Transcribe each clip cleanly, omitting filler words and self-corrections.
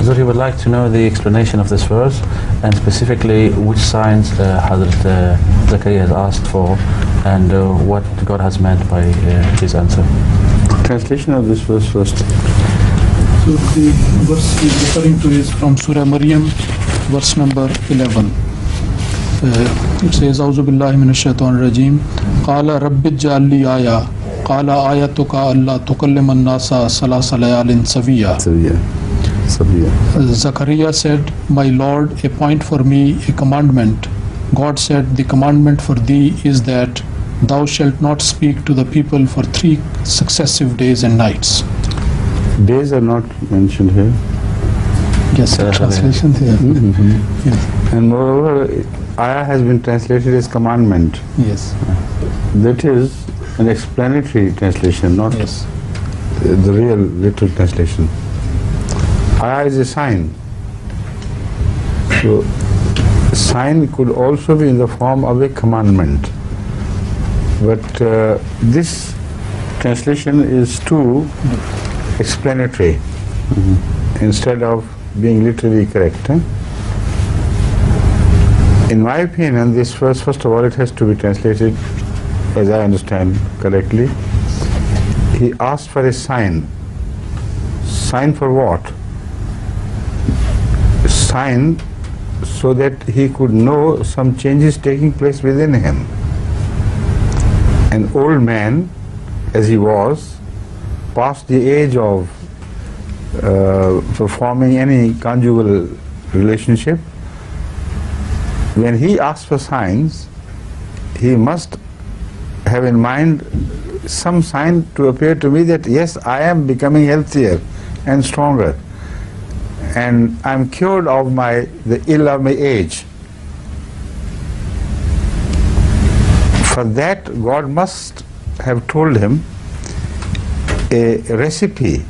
Hazrat, he would like to know the explanation of this verse and specifically which signs Hazrat Zakariyah has asked for and what God has meant by his answer. Translation of this verse first. So the verse he is referring to is from Surah Maryam, verse number 11. It says, A'udhu billahi minash shaitanir rajim. Qala rabbi ij'al li aya. Qala ayatuka alla tukallima an-nasa salasa layalin sawiya. Zakariyah said, my Lord, appoint for me a commandment. God said, the commandment for thee is that thou shalt not speak to the people for 3 successive days and nights. Days are not mentioned here. Yes, translation here. Yes. And moreover, ayah has been translated as commandment. Yes. That is an explanatory translation, not the real literal translation. Ayah is a sign. So, sign could also be in the form of a commandment. But this translation is too explanatory instead of being literally correct. In my opinion, this verse, first of all, it has to be translated, as I understand correctly. He asked for a sign. Sign for what? Sign so that he could know some changes taking place within him. An old man, as he was, past the age of performing any conjugal relationship, when he asks for signs, he must have in mind some sign to appear to me that yes, I am becoming healthier and stronger, and I am cured of the ill of my age. For that, God must have told him a recipe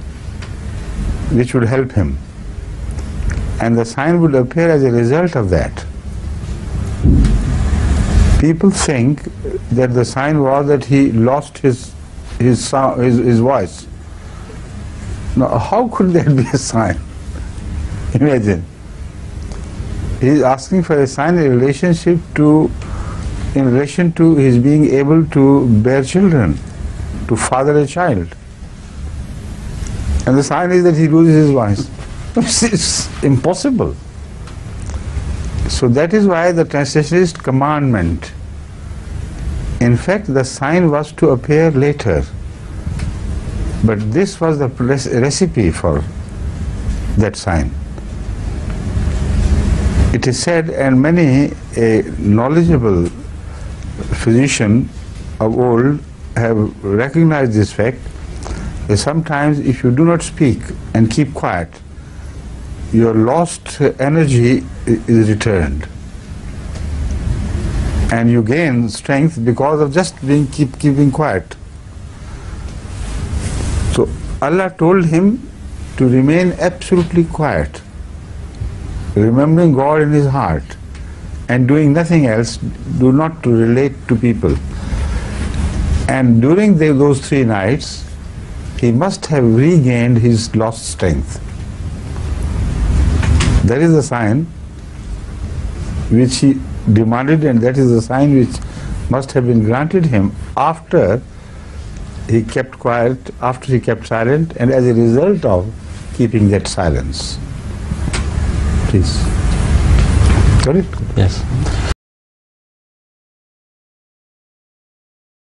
which would help him, and the sign would appear as a result of that. People think that the sign was that he lost his voice. Now, how could that be a sign? Imagine. He is asking for a sign in relation to his being able to bear children, to father a child. And the sign is that he loses his voice. It's impossible. So that is why the translation is commandment. In fact, the sign was to appear later, but this was the recipe for that sign. It is said, and many a knowledgeable physician of old have recognized this fact, that sometimes if you do not speak and keep quiet, your lost energy is returned, and you gain strength because of just keeping quiet. So Allah told him to remain absolutely quiet, remembering God in his heart and doing nothing else, do not to relate to people. And during those 3 nights, he must have regained his lost strength. That is the sign which he demanded, and that is the sign which must have been granted him after he kept quiet, after he kept silent, and as a result of keeping that silence. Please. Got it? Yes.